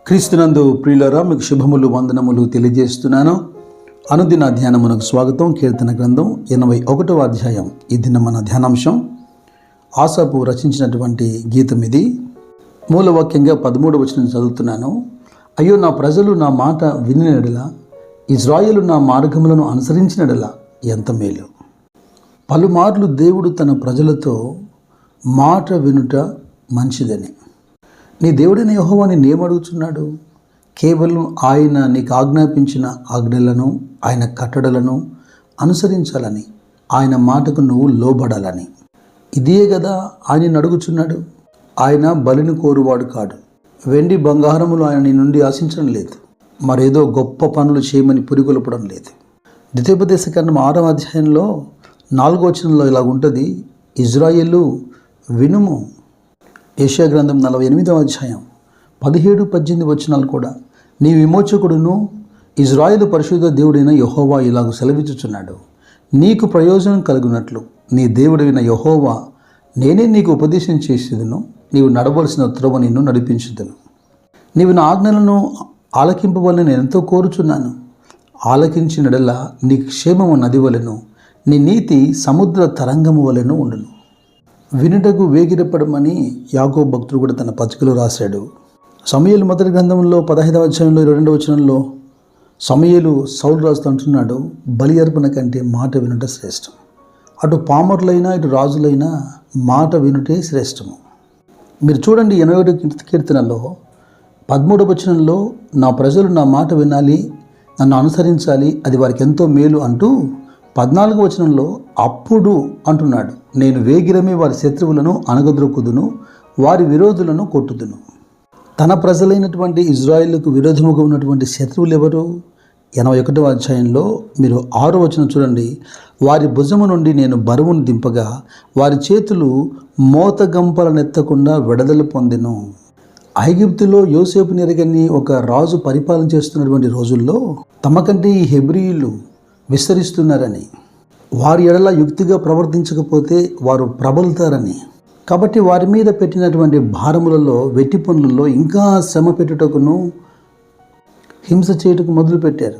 క్రీస్తునందు ప్రియులారా, మీకు శుభములు వందనములు తెలియజేస్తున్నాను. అనుదిన ధ్యానమునకు స్వాగతం. కీర్తన గ్రంథం 81వ అధ్యాయం ఈ దిన మన ధ్యానాంశం. ఆసాపు రచించినటువంటి గీతం ఇది. మూలవాక్యంగా 13వ వచనం చదువుతున్నాను. అయ్యో, నా ప్రజలు నా మాట వినినడలా, ఇజ్రాయేలు నా మార్గములను అనుసరించినడలా ఎంత మేలు. పలుమార్లు దేవుడు తన ప్రజలతో మాట వినుట మంచిదని. నీ దేవుడైన యెహోవా నిన్నేమడుగుతున్నాడు? కేవలం ఆయన నీకు ఆజ్ఞాపించిన ఆజ్ఞలను, ఆయన కట్టడలను అనుసరించాలని, ఆయన మాటకు నువ్వు లోబడాలని. ఇదే కదా ఆయన అడుగుచున్నాడు. ఆయన బలిని కోరువాడు కాడు. వెండి బంగారములు ఆయన నీ నుండి ఆశించడం లేదు. మరేదో గొప్ప పనులు చేయమని పురిగొల్పడం లేదు. ద్వితీయోపదేశకాండం 6వ అధ్యాయంలో 4వ వచనంలో ఇలా ఉంటుంది, ఇజ్రాయేలు వినుము. యెషయా గ్రంథం 48వ అధ్యాయం 17-18 వచనాలు కూడా, నీ విమోచకుడును ఇజ్రాయేలు పరిశుద్ధ దేవుడైన యెహోవా ఇలాగ సెలవిచ్చుచున్నాడు, నీకు ప్రయోజనం కలుగునట్లు నీ దేవుడైన యెహోవా నేనే నీకు ఉపదేశం చేసేదను, నీవు నడవలసిన త్రోవ నిన్ను నడిపించుదును. నీవు నా ఆజ్ఞలను ఆలకింపవలని నేను ఎంతో కోరుచున్నాను. ఆలకించినడలా నీ క్షేమము నది వలెను, నీ నీతి సముద్ర తరంగము వలెను ఉండును. వినుటకు వేగిరపడమని యాకోబు భక్తుడు కూడా తన పత్రికలో రాశాడు. సమూయేలు మొదటి గ్రంథంలో 15వ అధ్యాయంలో 22వ వచనంలో సమూయేలు సౌలు రాజుతో అంటున్నాడు, బలి అర్పణ కంటే మాట వినుట శ్రేష్టం. అటు పామరులైనా ఇటు రాజులైనా మాట వినుటే శ్రేష్టము. మీరు చూడండి, 81వ కీర్తనలో 13వ వచనంలో నా ప్రజలు నా మాట వినాలి, నన్ను అనుసరించాలి, అది వారికి ఎంతో మేలు అంటూ 14వ వచనంలో అప్పుడు అంటున్నాడు, నేను వేగిరమే వారి శత్రువులను అణగద్రొక్కుదును, వారి విరోధులను కొట్టుదును. తన ప్రజలైనటువంటి ఇజ్రాయేలుకు విరోధముగా ఉన్నటువంటి శత్రువులు ఎవరు? 81వ అధ్యాయంలో మీరు 6వ వచనం చూడండి, వారి భుజము నుండి నేను బరువును దింపగా వారి చేతులు మోతగంపలనెత్తకుండా విడుదల పొందెను. ఐగుప్తులో యోసేపుని ఎరగని ఒక రాజు పరిపాలన చేస్తున్నటువంటి రోజుల్లో తమకంటే ఈ హెబ్రీయులు విస్తరిస్తున్నారని, వారి ఎడల యుక్తిగా ప్రవర్తించకపోతే వారు ప్రబలుతారని, కాబట్టి వారి మీద పెట్టినటువంటి భారములలో, వెట్టి పనులలో ఇంకా శ్రమ పెట్టుటకును హింస చేయుటకు మొదలుపెట్టారు.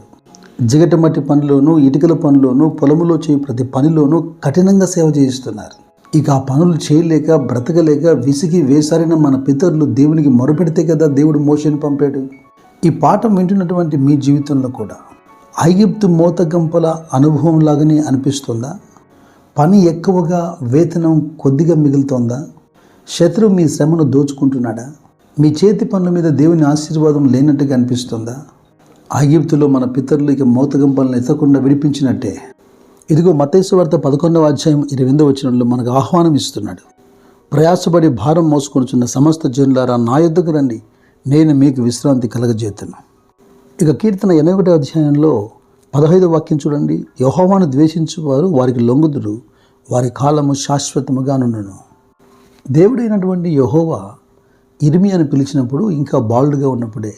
జిగట మట్టి పనిలోను, ఇటుకల పనిలోను, పొలములో చేయు ప్రతి పనిలోనూ కఠినంగా సేవ చేయిస్తున్నారు. ఇక ఆ పనులు చేయలేక, బ్రతకలేక విసిగి వేసారిన మన పితరులు దేవునికి మొరపెడితే కదా దేవుడు మోషేని పంపాడు. ఈ పాఠం వింటున్నటువంటి మీ జీవితంలో కూడా ఐగుప్తు మోతగంపల అనుభవం లాగానే అనిపిస్తుందా? పని ఎక్కువగా, వేతనం కొద్దిగా మిగులుతోందా? శత్రువు మీ శ్రమను దోచుకుంటున్నాడా? మీ చేతి పనుల మీద దేవుని ఆశీర్వాదం లేనట్టుగా అనిపిస్తుందా? ఐగుప్తులో మన పితరులు ఇక మోతగంపలను ఎత్తకుండా విడిపించినట్టే ఇదిగో మత్తయి సువార్త 11వ అధ్యాయం 28వ వచనంలో మనకు ఆహ్వానం ఇస్తున్నాడు. ప్రయాసపడి భారం మోసుకొనుచున్న సమస్త జనులారా నా యొద్దకు రండి, నేను మీకు విశ్రాంతి కలగజేతును. ఇక కీర్తన 81వ అధ్యాయంలో 15వ వాక్యం చూడండి, యెహోవాను ద్వేషించువారు వారికి లొంగుదురు, వారి కాలము శాశ్వతముగా నుండును. దేవుడైనటువంటి యెహోవా ఇర్మియాను పిలిచినప్పుడు ఇంకా బాలుడుగా ఉన్నప్పుడే,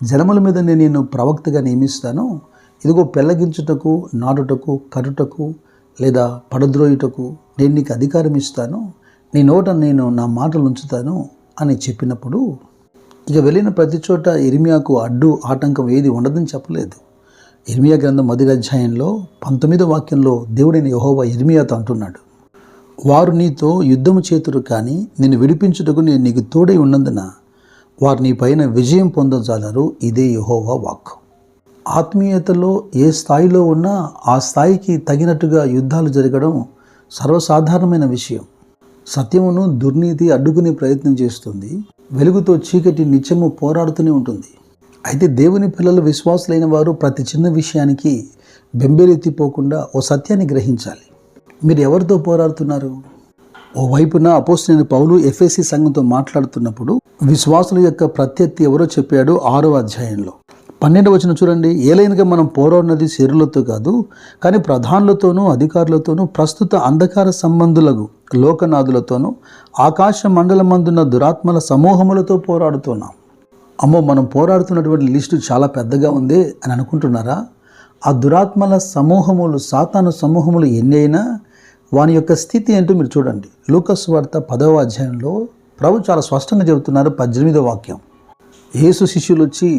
జనముల మీద నేను ప్రవక్తగా నియమిస్తాను, ఇదిగో పెళ్ళగించుటకు, నాటుటకు, కట్టుటకు లేదా పడద్రోయుటకు నేను నీకు అధికారం ఇస్తాను, నీ నోట నేను నా మాటలు ఉంచుతాను అని చెప్పినప్పుడు ఇక వెళ్ళిన ప్రతి చోట ఇర్మియాకు అడ్డు ఆటంకం ఏది ఉండదని చెప్పలేదు. ఇర్మియా గ్రంథం 1వ అధ్యాయంలో 19వ వాక్యంలో దేవుడైన యెహోవా ఇర్మియాతో అంటున్నాడు, వారు నీతో యుద్ధము చేతురు కానీ నిన్ను విడిపించుటకు నేను నీకు తోడై ఉన్నందున వారు నీ పైన విజయం పొందజాలరు, ఇదే యెహోవా వాక్కు. ఆత్మీయతలో ఏ స్థాయిలో ఉన్నా ఆ స్థాయికి తగినట్టుగా యుద్ధాలు జరగడం సర్వసాధారణమైన విషయం. సత్యమును దుర్నీతి అడ్డుకునే ప్రయత్నం చేస్తుంది. వెలుగుతో చీకటి నిత్యము పోరాడుతూనే ఉంటుంది. అయితే దేవుని పిల్లలు, విశ్వాసులైన వారు ప్రతి చిన్న విషయానికి బెంబేలెత్తిపోకుండా ఓ సత్యాన్ని గ్రహించాలి. మీరు ఎవరితో పోరాడుతున్నారు? ఓ వైపున అపోస్తలుడైన పౌలు ఎఫెసీ సంఘంతో మాట్లాడుతున్నప్పుడు విశ్వాసుల యొక్క ప్రత్యర్థి ఎవరో చెప్పాడు 6వ అధ్యాయంలో 12వ వచనం చూడండి, ఏలైనగా మనం పోరాడినది శరీరులతో కాదు, కానీ ప్రధానులతోనూ అధికారులతోనూ ప్రస్తుత అంధకార సంబంధులకు లోకనాథులతోనూ ఆకాశ మండలమందున్న దురాత్మల సమూహములతో పోరాడుతున్నాం. అమ్మో, మనం పోరాడుతున్నటువంటి లిస్టు చాలా పెద్దగా ఉంది అని అనుకుంటున్నారా? ఆ దురాత్మల సమూహములు, సాతాను సమూహములు ఎన్ని అయినా వాని యొక్క స్థితి ఏంటో మీరు చూడండి. లూకా సువార్త 10వ అధ్యాయంలో ప్రభు చాలా స్పష్టంగా చెబుతున్నారు. 18వ వాక్యం, యేసు శిష్యులు వచ్చి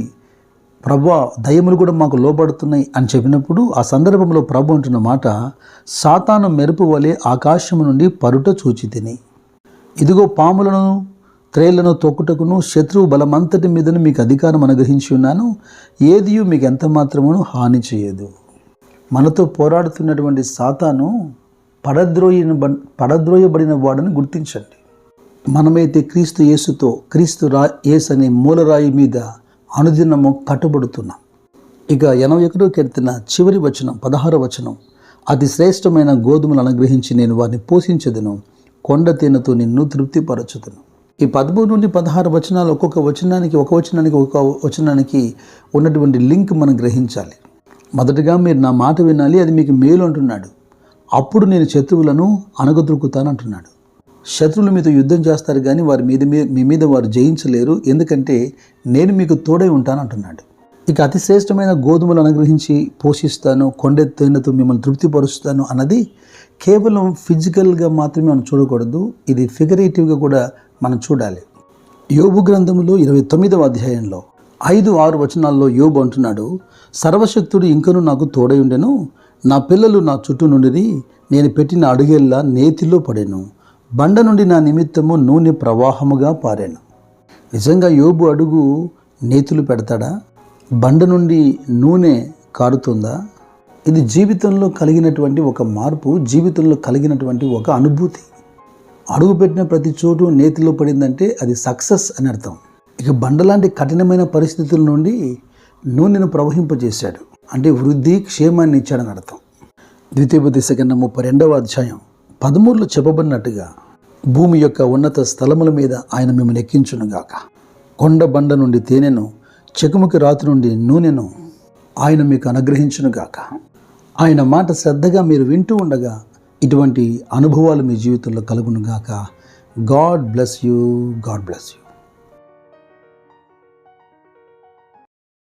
ప్రభువా, దయ్యములు కూడా మాకు లోబడుతున్నాయి అని చెప్పినప్పుడు ఆ సందర్భంలో ప్రభు అంటున్న మాట, సాతాను మెరుపు వలె ఆకాశము నుండి పరుట చూచి తిని, ఇదిగో పాములను త్రేళ్లను తొక్కుటకును శత్రువు బలమంతటి మీదను మీకు అధికారం అనుగ్రహించి ఉన్నాను, ఏదియు మీకు ఎంత మాత్రమును హాని చేయదు. మనతో పోరాడుతున్నటువంటి సాతాను పడద్రోయబడిన వాడని గుర్తించండి. మనమైతే క్రీస్తు యేసుతో యేసు అనే మూలరాయి మీద అనుదినము కట్టుబడుతున్నాం. ఇక 81వ కీర్తన చివరి వచనం 16వ వచనం, అతి శ్రేష్టమైన గోధుమలు అనుగ్రహించి నేను వారిని పోషించదును, కొండ తేనెతో నిన్ను తృప్తిపరచుదును. ఈ 13 నుండి 16 వచనాలు ఒక్కొక్క వచనానికి ఉన్నటువంటి లింక్ మనం గ్రహించాలి. మొదటగా మీరు నా మాట వినాలి, అది మీకు మేలు అంటున్నాడు. అప్పుడు నేను శత్రువులను అణగద్రొక్కుతాను అంటున్నాడు. శత్రువులు మీతో యుద్ధం చేస్తారు కానీ మీ మీద వారు జయించలేరు, ఎందుకంటే నేను మీకు తోడై ఉంటాను అంటున్నాడు. ఇక అతి శ్రేష్టమైన గోధుమలు అనుగ్రహించి పోషిస్తాను, కొండ తేనెతో మిమ్మల్ని తృప్తిపరుస్తాను అన్నది కేవలం ఫిజికల్గా మాత్రమే మనం చూడకూడదు, ఇది ఫిగరేటివ్గా కూడా మనం చూడాలి. యోబు గ్రంథములో 29వ అధ్యాయంలో 5-6 వచనాల్లో యోబు అంటున్నాడు, సర్వశక్తుడు ఇంకను నాకు తోడై ఉండెను, నా పిల్లలు నా చుట్టూ నుండి నేను పెట్టిన అడుగెల్లా నేతిలో పడెను, బండ నుండి నా నిమిత్తము నూనె ప్రవాహముగా పారాను. నిజంగా యోబు అడుగు నేతులు పెడతాడా? బండ నుండి నూనె కారుతుందా? ఇది జీవితంలో కలిగినటువంటి ఒక మార్పు, జీవితంలో కలిగినటువంటి ఒక అనుభూతి. అడుగు పెట్టిన ప్రతి చోటు నేతిలో పడిందంటే అది సక్సెస్ అని అర్థం. ఇక బండలాంటి కఠినమైన పరిస్థితుల నుండి నూనెను ప్రవహింపజేశాడు అంటే వృద్ధి క్షేమాన్ని ఇచ్చాడని అర్థం. ద్వితీయోపదేశకాండం 32వ అధ్యాయం 13లో చెప్పబడినట్టుగా భూమి యొక్క ఉన్నత స్థలముల మీద ఆయన మిమ్మల్ని ఎక్కించునుగాక, కొండ బండ నుండి తేనెను, చెకుముకి రాతి నుండి నూనెను ఆయన మీకు అనుగ్రహించునుగాక. ఆయన మాట శ్రద్ధగా మీరు వింటూ ఉండగా ఇటువంటి అనుభవాలు మీ జీవితంలో కలుగునుగాక. God bless you.